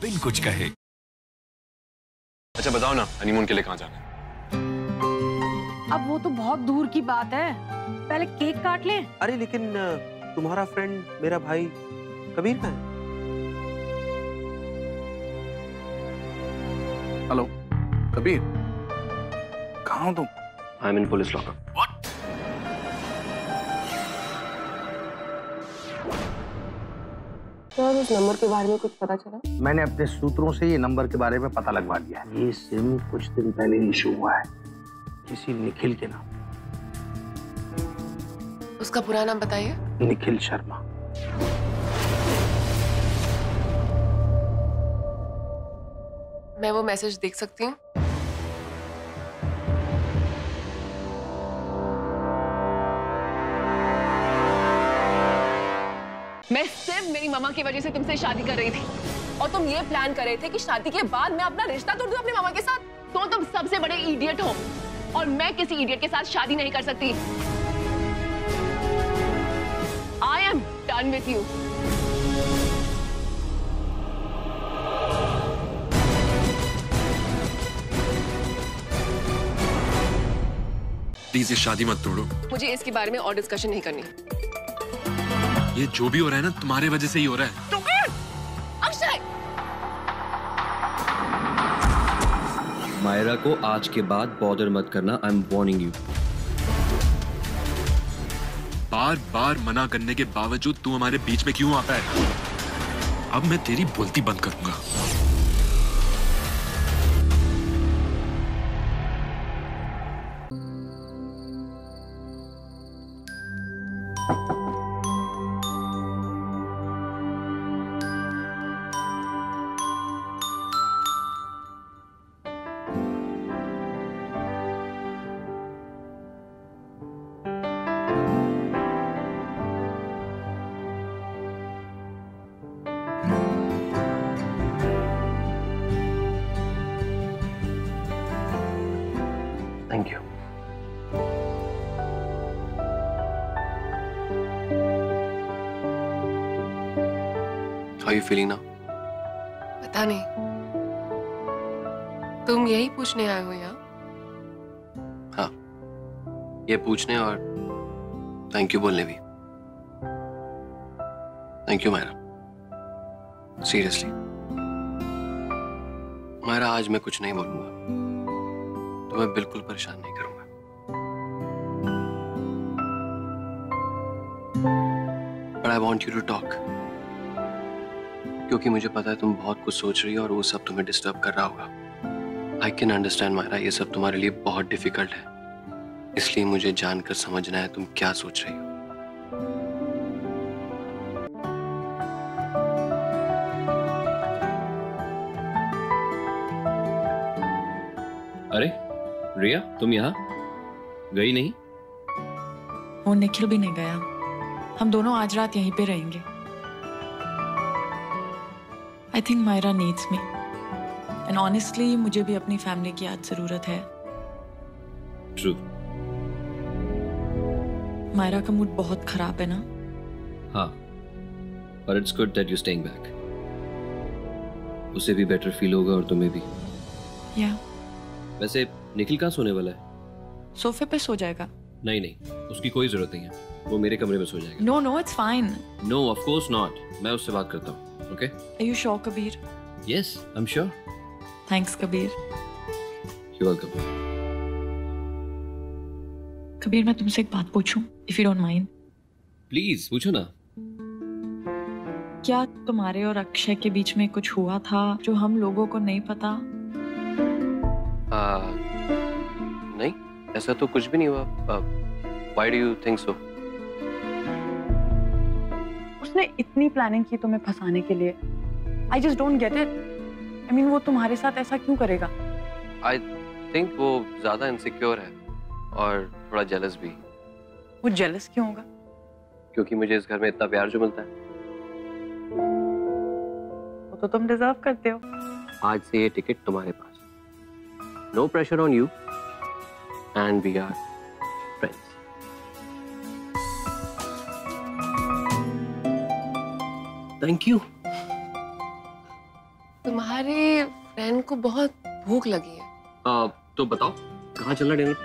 बिन कुछ कहे। अच्छा बताओ ना, हनीमून के लिए कहाँ जाना है? अब वो तो बहुत दूर की बात है, पहले केक काट लें। अरे लेकिन तुम्हारा फ्रेंड, मेरा भाई कबीर कहाँ है? हेलो कबीर, कहाँ हो तुम? I am in police lockup. Sir, उस नंबर के बारे में कुछ पता चला? मैंने अपने सूत्रों से ये नंबर के बारे में पता लगवा लिया है। ये सिम कुछ दिन पहले इशू हुआ है किसी निखिल के नाम। उसका पूरा नाम बताइए। निखिल शर्मा। मैं वो मैसेज देख सकती हूँ? मैं सिर्फ मेरी मामा की वजह से तुमसे शादी कर रही थी और तुम ये प्लान कर रहे थे कि शादी के बाद मैं अपना रिश्ता तोड़ दूं अपनी मामा के साथ। तो तुम सबसे बड़े इडियट हो और मैं किसी इडियट के साथ शादी नहीं कर सकती। I am done with you. Please ये शादी मत तोड़ो। मुझे इसके बारे में और डिस्कशन नहीं करनी। ये जो भी हो रहा है ना, तुम्हारे वजह से ही हो रहा है। अक्षय! मायरा को आज के बाद बॉदर मत करना, आई एम वार्निंग यू। बार बार मना करने के बावजूद तू हमारे बीच में क्यों आता है? अब मैं तेरी बोलती बंद करूंगा। Thank you. How are you feeling now? पता नहीं, तुम यही पूछने आए हो यहाँ? हाँ, ये पूछने और थैंक यू बोलने भी। Thank you Myra, seriously. Myra, आज मैं कुछ नहीं बोलूंगा, तुम्हें बिल्कुल परेशान नहीं करूंगा। But I want you to talk, क्योंकि मुझे पता है तुम बहुत कुछ सोच रही हो और वो सब तुम्हें डिस्टर्ब कर रहा होगा। I can understand मायरा, ये सब तुम्हारे लिए बहुत डिफिकल्ट है, इसलिए मुझे जानकर समझना है तुम क्या सोच रही हो। अरे रिया, तुम यहाँ गई नहीं? वो निखिल भी नहीं गया, हम दोनों आज रात यहीं पे रहेंगे। I think Myra needs me and honestly मुझे भी अपनी फैमिली की आज जरूरत है। ट्रू। मायरा का मूड बहुत खराब है ना? हाँ, पर it's good that you staying back. उसे भी बेटर फील होगा और तुम्हें भी। या वैसे निखिल कहाँ सोने वाला है? सोफे पे सो जाएगा। नहीं नहीं, उसकी कोई जरूरत नहीं है, वो मेरे कमरे में सो जाएगा। No no, it's fine. No of course not, मैं उससे बात करता हूँ। Okay? Are you sure Kabir? Yes, I am sure. Thanks Kabir. You welcome. Kabir, मैं तुमसे एक बात पूछूं, if you don't mind? Please पूछो ना। क्या तुम्हारे और अक्षय के बीच में कुछ हुआ था जो हम लोगों को नहीं पता? नहीं, ऐसा तो कुछ भी नहीं हुआ। Why do you think so? उसने इतनी प्लानिंग की तुम्हें फंसाने के लिए। I just don't get it. I mean, वो तुम्हारे साथ ऐसा क्यों करेगा? I think वो ज्यादा इनसिक्योर है और थोड़ा जेलस भी। वो जेलस क्यों होगा? क्योंकि मुझे इस घर में इतना प्यार जो मिलता है। वो तो तुम डिजर्व करते हो। आज से ये टिकट तुम्हारे पास। No pressure on you, and we are friends. Thank you. तुम्हारे फ्रेंड को बहुत भूख लगी है। तो बताओ कहाँ चलना डिनर?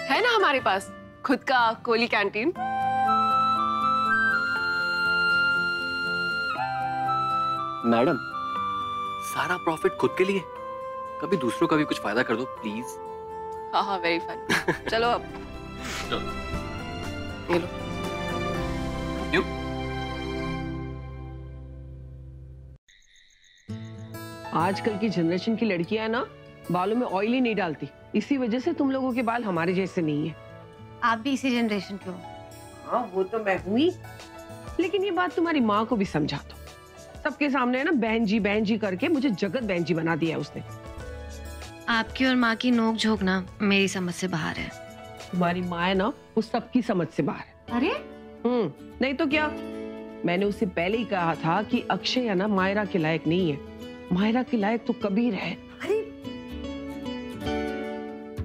है ना हमारे पास खुद का कोली कैंटीन। मैडम, सारा प्रॉफिट खुद के लिए, कभी दूसरों का भी कुछ फायदा कर दो प्लीज। हाँ हाँ, वेरी फन। चलो अब ये लो। क्यों? आजकल की जनरेशन की लड़कियां ना बालों में ऑयल ही नहीं डालती, इसी वजह से तुम लोगों के बाल हमारे जैसे नहीं है। आप भी इसी जनरेशन के हो। हाँ वो तो मैं हुई, लेकिन ये बात तुम्हारी माँ को भी समझा दो। सबके सामने है ना बहन जी करके मुझे जगत बहन जी बना दिया उसने। आपकी और माँ की नोक झोंक ना मेरी समझ से बाहर है। तुम्हारी माँ है ना वो सबकी समझ से बाहर है। अरे नहीं तो क्या, मैंने उससे पहले ही कहा था कि अक्षय है ना मायरा के लायक नहीं है, मायरा के लायक तो कबीर है। अरे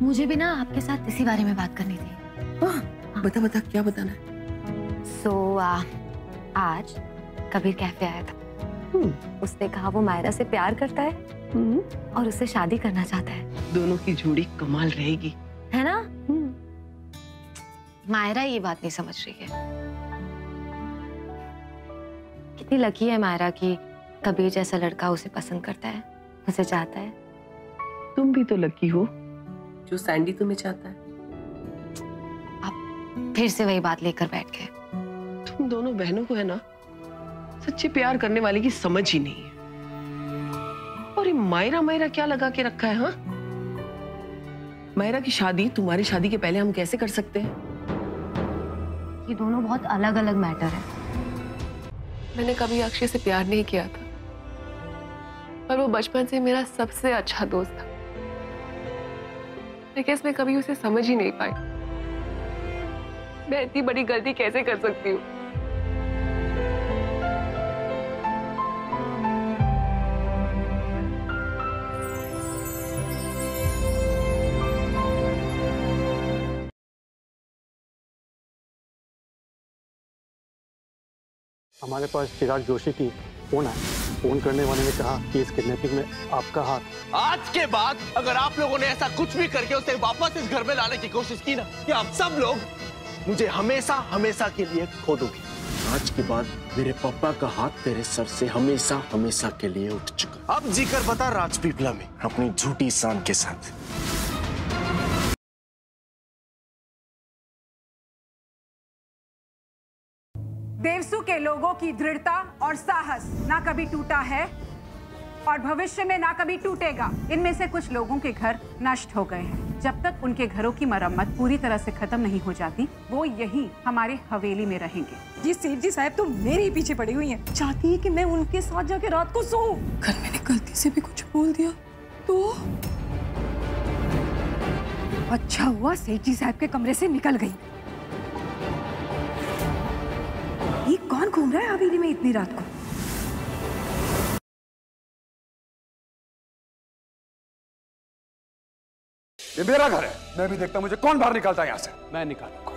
मुझे भी ना आपके साथ इसी बारे में बात करनी थी। बता क्या बताना है? आज कबीर कैफे आया था। उसने कहा वो मायरा से प्यार करता है और उससे शादी करना चाहता है। दोनों की जोड़ी कमाल रहेगी, है ना? मायरा ये बात नहीं समझ रही है। कितनी लकी है मायरा कि कबीर जैसा लड़का उसे पसंद करता है, उसे चाहता है। तुम भी तो लकी हो जो सैंडी तुम्हें चाहता है। अब फिर से वही बात लेकर बैठ गए। तुम दोनों बहनों को है ना सच्चे प्यार करने वाले की समझ ही नहीं है। और ये मायरा क्या लगा के रखा है? हाँ, मायरा की शादी तुम्हारी शादी के पहले हम कैसे कर सकते हैं? ये दोनों बहुत अलग अलग मैटर है। मैंने कभी अक्षय से प्यार नहीं किया था, पर वो बचपन से मेरा सबसे अच्छा दोस्त था। लेकिन मैं कभी उसे समझ ही नहीं पाई। मैं इतनी बड़ी गलती कैसे कर सकती हूँ? हमारे पास चिराग जोशी की फोन आया। फोन करने वाले ने कहा कि इस किडनैपिंग में आपका हाथ। आज के बाद अगर आप लोगों ने ऐसा कुछ भी करके उसे वापस इस घर में लाने की कोशिश की ना, कि आप सब लोग मुझे हमेशा हमेशा के लिए खो दोगे। आज के बाद मेरे पापा का हाथ तेरे सर से हमेशा हमेशा के लिए उठ चुका। अब जीकर बता राजपीपला में अपनी झूठी शान के साथ। देवसू के लोगों की दृढ़ता और साहस ना कभी टूटा है और भविष्य में ना कभी टूटेगा। इनमें से कुछ लोगों के घर नष्ट हो गए हैं। जब तक उनके घरों की मरम्मत पूरी तरह से खत्म नहीं हो जाती, वो यही हमारे हवेली में रहेंगे। ये सेठ जी साहब तो मेरे ही पीछे पड़ी हुई हैं। चाहती है कि मैं उनके साथ जाके रात को सोऊं। अगर मैंने गलती से भी कुछ बोल दिया तो अच्छा हुआ सेठ जी साहब के कमरे से निकल गई। ये कौन घूम रहा है हवेली में इतनी रात को? ये मेरा घर है, मैं भी देखता मुझे कौन बाहर निकालता है यहाँ से। मैं निकालूंगा।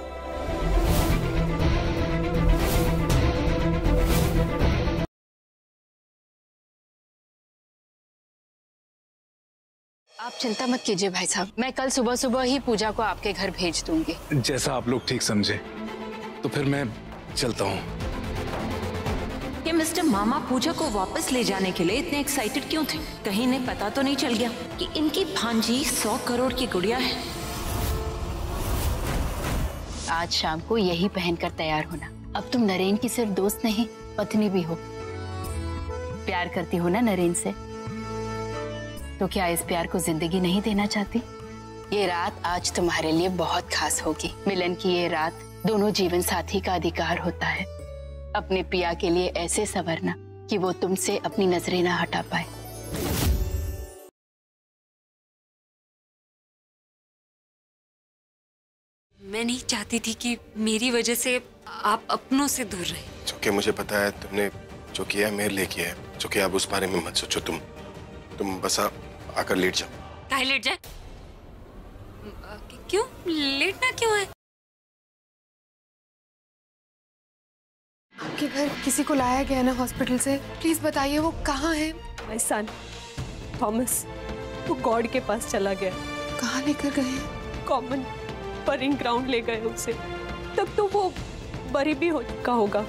आप चिंता मत कीजिए भाई साहब, मैं कल सुबह सुबह ही पूजा को आपके घर भेज दूंगी। जैसा आप लोग ठीक समझे, तो फिर मैं चलता हूँ। कि मिस्टर मामा पूजा को वापस ले जाने के लिए इतने एक्साइटेड क्यों थे? कहीं इन्हें पता तो नहीं चल गया कि इनकी भांजी 100 करोड़ की गुड़िया है? आज शाम को यही पहनकर तैयार होना। अब तुम नरेन की सिर्फ दोस्त नहीं, पत्नी भी हो। प्यार करती हो ना नरेन से, तो क्या इस प्यार को जिंदगी नहीं देना चाहती? ये रात आज तुम्हारे लिए बहुत खास होगी। मिलन की ये रात दोनों जीवन साथी का अधिकार होता है, अपने पिया के लिए ऐसे संवरना कि वो तुमसे अपनी नजरें ना हटा पाए। मैं नहीं चाहती थी कि मेरी वजह से आप अपनों से दूर रहे। क्योंकि मुझे पता है तुमने जो किया है मेरे लिए किया है, जो कि आप उस बारे में मत सोचो। तुम बस आकर लेट जाओ। काहे लेट जाए? क्यों लेटना क्यों है? आपके घर किसी को लाया गया ना हॉस्पिटल से, प्लीज बताइए वो कहाँ है? माय सन थॉमस वो गॉड के पास चला गया। कहाँ लेकर गए? कॉमन बरिंग ग्राउंड ले गए उसे। तब तो वो बरी भी हो चुका होगा।